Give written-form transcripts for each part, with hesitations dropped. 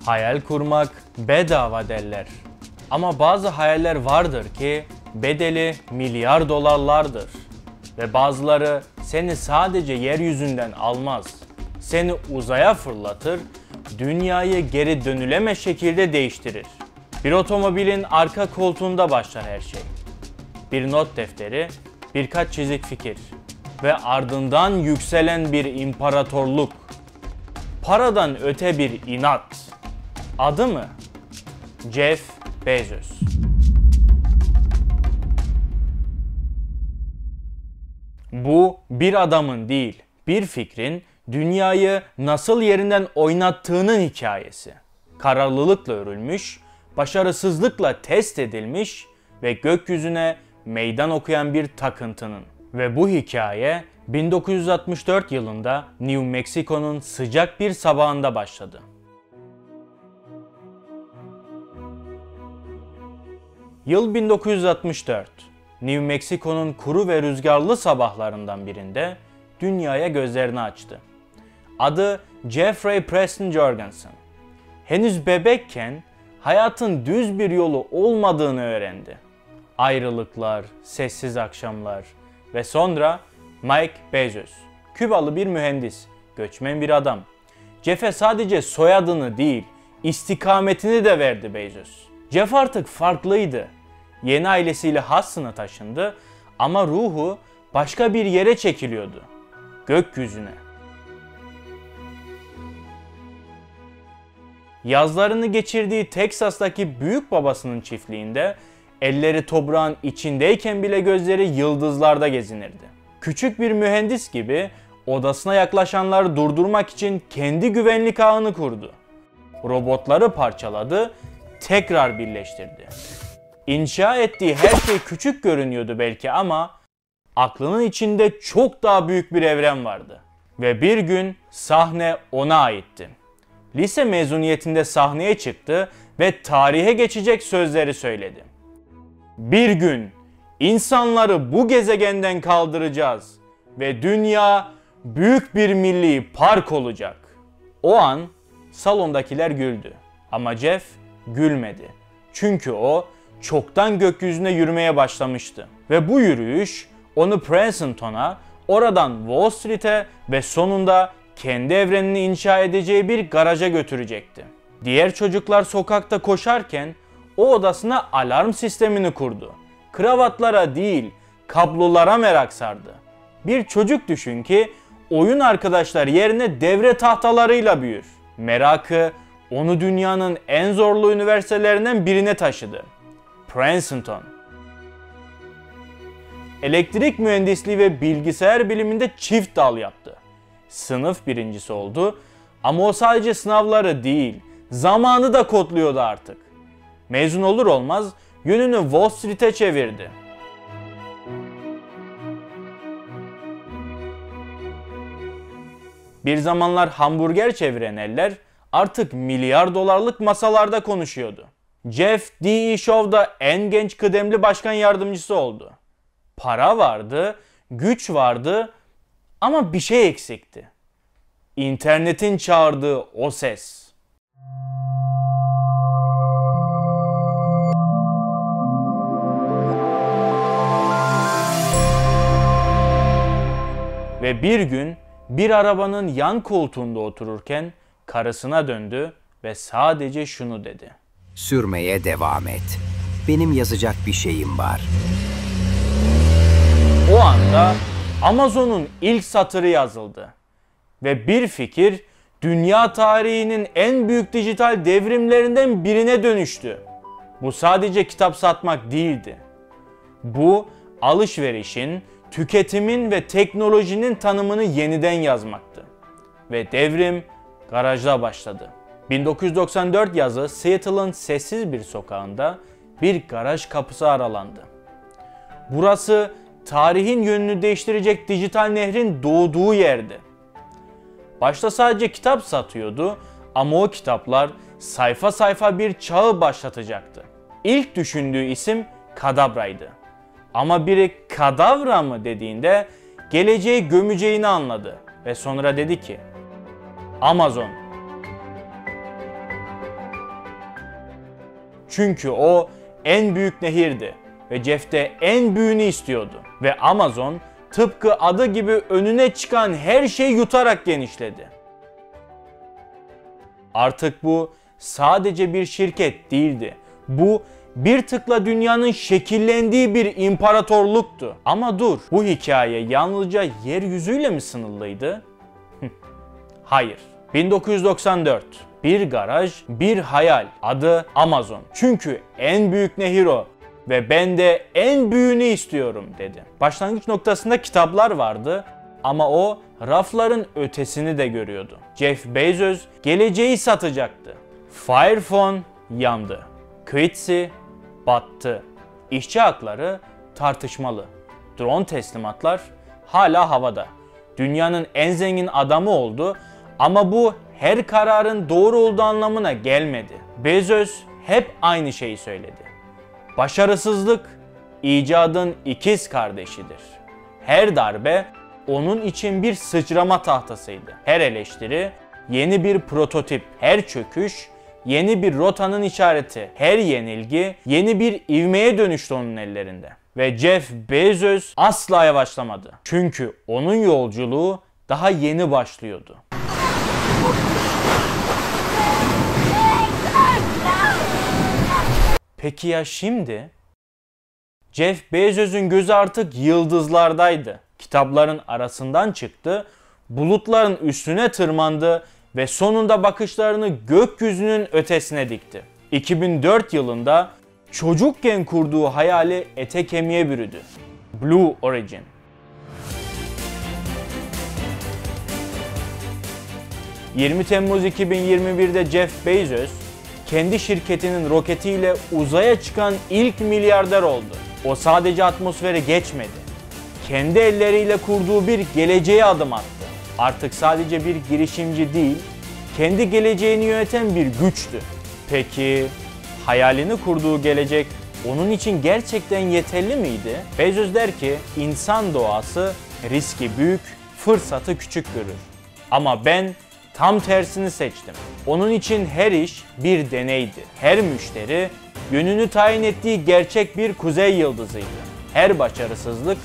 Hayal kurmak bedava derler. Ama bazı hayaller vardır ki bedeli milyar dolarlardır. Ve bazıları seni sadece yeryüzünden almaz. Seni uzaya fırlatır, dünyayı geri dönülemez şekilde değiştirir. Bir otomobilin arka koltuğunda başlar her şey. Bir not defteri, birkaç çizik fikir ve ardından yükselen bir imparatorluk. Paradan öte bir inat. Adı mı? Jeff Bezos. Bu bir adamın değil, bir fikrin dünyayı nasıl yerinden oynattığının hikayesi. Kararlılıkla örülmüş, başarısızlıkla test edilmiş ve gökyüzüne meydan okuyan bir takıntının. Ve bu hikaye 1964 yılında New Mexico'nun sıcak bir sabahında başladı. Yıl 1964. New Mexico'nun kuru ve rüzgarlı sabahlarından birinde dünyaya gözlerini açtı. Adı Jeffrey Preston Jorgensen. Henüz bebekken hayatın düz bir yolu olmadığını öğrendi. Ayrılıklar, sessiz akşamlar ve sonra Mike Bezos. Kübalı bir mühendis, göçmen bir adam. Jeff'e sadece soyadını değil, istikametini de verdi Bezos. Jeff artık farklıydı. Yeni ailesiyle Houston'a taşındı ama ruhu başka bir yere çekiliyordu. Gökyüzüne. Yazlarını geçirdiği Teksas'taki büyük babasının çiftliğinde elleri toprağın içindeyken bile gözleri yıldızlarda gezinirdi. Küçük bir mühendis gibi odasına yaklaşanları durdurmak için kendi güvenlik ağını kurdu. Robotları parçaladı, tekrar birleştirdi. İnşa ettiği her şey küçük görünüyordu belki ama aklının içinde çok daha büyük bir evren vardı. Ve bir gün sahne ona aitti. Lise mezuniyetinde sahneye çıktı ve tarihe geçecek sözleri söyledi. Bir gün insanları bu gezegenden kaldıracağız ve dünya büyük bir milli park olacak. O an salondakiler güldü ama Jeff gülmedi. Çünkü o çoktan gökyüzüne yürümeye başlamıştı. Ve bu yürüyüş onu Princeton'a, oradan Wall Street'e ve sonunda kendi evrenini inşa edeceği bir garaja götürecekti. Diğer çocuklar sokakta koşarken o odasına alarm sistemini kurdu. Kravatlara değil, kablolara merak sardı. Bir çocuk düşün ki oyun arkadaşlar yerine devre tahtalarıyla büyür. Merakı onu dünyanın en zorlu üniversitelerinden birine taşıdı. Princeton. Elektrik mühendisliği ve bilgisayar biliminde çift dal yaptı. Sınıf birincisi oldu ama o sadece sınavları değil, zamanı da kodluyordu artık. Mezun olur olmaz yönünü Wall Street'e çevirdi. Bir zamanlar hamburger çeviren eller artık milyar dolarlık masalarda konuşuyordu. Jeff D.E. Show'da en genç kıdemli başkan yardımcısı oldu. Para vardı, güç vardı ama bir şey eksikti. İnternetin çağırdığı o ses. Ve bir gün bir arabanın yan koltuğunda otururken karısına döndü ve sadece şunu dedi. Sürmeye devam et. Benim yazacak bir şeyim var. O anda Amazon'un ilk satırı yazıldı. Ve bir fikir dünya tarihinin en büyük dijital devrimlerinden birine dönüştü. Bu sadece kitap satmak değildi. Bu alışverişin, tüketimin ve teknolojinin tanımını yeniden yazmaktı. Ve devrim garajda başladı. 1994 yazı Seattle'ın sessiz bir sokağında bir garaj kapısı aralandı. Burası tarihin yönünü değiştirecek dijital nehrin doğduğu yerdi. Başta sadece kitap satıyordu ama o kitaplar sayfa sayfa bir çağı başlatacaktı. İlk düşündüğü isim Kadabra'ydı. Ama biri kadavra mı dediğinde geleceği gömeceğini anladı ve sonra dedi ki Amazon. Çünkü o en büyük nehirdi ve Jeff de en büyüğünü istiyordu. Ve Amazon tıpkı adı gibi önüne çıkan her şeyi yutarak genişledi. Artık bu sadece bir şirket değildi. Bu bir tıkla dünyanın şekillendiği bir imparatorluktu. Ama dur, bu hikaye yalnızca yeryüzüyle mi sınırlıydı? Hayır. 1994. Bir garaj, bir hayal. Adı Amazon. Çünkü en büyük nehir o. Ve ben de en büyüğünü istiyorum dedi. Başlangıç noktasında kitaplar vardı ama o rafların ötesini de görüyordu. Jeff Bezos geleceği satacaktı. Fire Phone yandı. Qwitsi battı. İşçi hakları tartışmalı. Drone teslimatlar hala havada. Dünyanın en zengin adamı oldu ama bu her kararın doğru olduğu anlamına gelmedi. Bezos hep aynı şeyi söyledi. Başarısızlık icadın ikiz kardeşidir. Her darbe onun için bir sıçrama tahtasıydı. Her eleştiri yeni bir prototip, her çöküş yeni bir rotanın işareti, her yenilgi yeni bir ivmeye dönüştü onun ellerinde. Ve Jeff Bezos asla yavaşlamadı. Çünkü onun yolculuğu daha yeni başlıyordu. Peki ya şimdi? Jeff Bezos'un gözü artık yıldızlardaydı. Kitapların arasından çıktı, bulutların üstüne tırmandı ve sonunda bakışlarını gökyüzünün ötesine dikti. 2004 yılında çocukken kurduğu hayali ete kemiğe bürüdü. Blue Origin. ...20 Temmuz 2021'de Jeff Bezos, kendi şirketinin roketiyle uzaya çıkan ilk milyarder oldu. O sadece atmosfere geçmedi. Kendi elleriyle kurduğu bir geleceğe adım attı. Artık sadece bir girişimci değil, kendi geleceğini yöneten bir güçtü. Peki hayalini kurduğu gelecek onun için gerçekten yeterli miydi? Bezos der ki, insan doğası riski büyük, fırsatı küçük görür. Ama ben tam tersini seçtim. Onun için her iş bir deneydi. Her müşteri yönünü tayin ettiği gerçek bir kuzey yıldızıydı. Her başarısızlık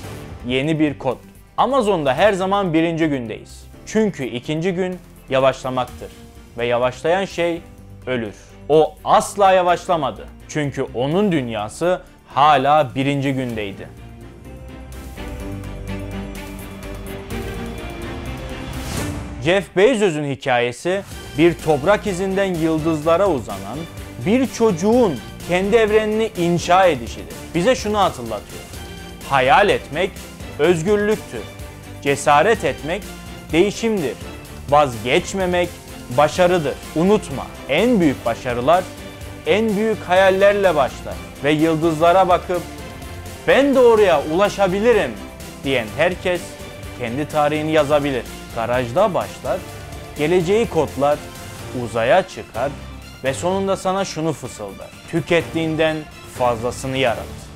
yeni bir kod. Amazon'da her zaman birinci gündeyiz. Çünkü ikinci gün yavaşlamaktır. Ve yavaşlayan şey ölür. O asla yavaşlamadı. Çünkü onun dünyası hala birinci gündeydi. Jeff Bezos'un hikayesi bir toprak izinden yıldızlara uzanan bir çocuğun kendi evrenini inşa edişidir. Bize şunu hatırlatıyor. Hayal etmek özgürlüktür. Cesaret etmek değişimdir. Vazgeçmemek başarıdır. Unutma, en büyük başarılar en büyük hayallerle başlar. Ve yıldızlara bakıp ben de oraya ulaşabilirim diyen herkes kendi tarihini yazabilir. Garajda başlar, geleceği kodlar, uzaya çıkar ve sonunda sana şunu fısıldar. Tükettiğinden fazlasını yarat.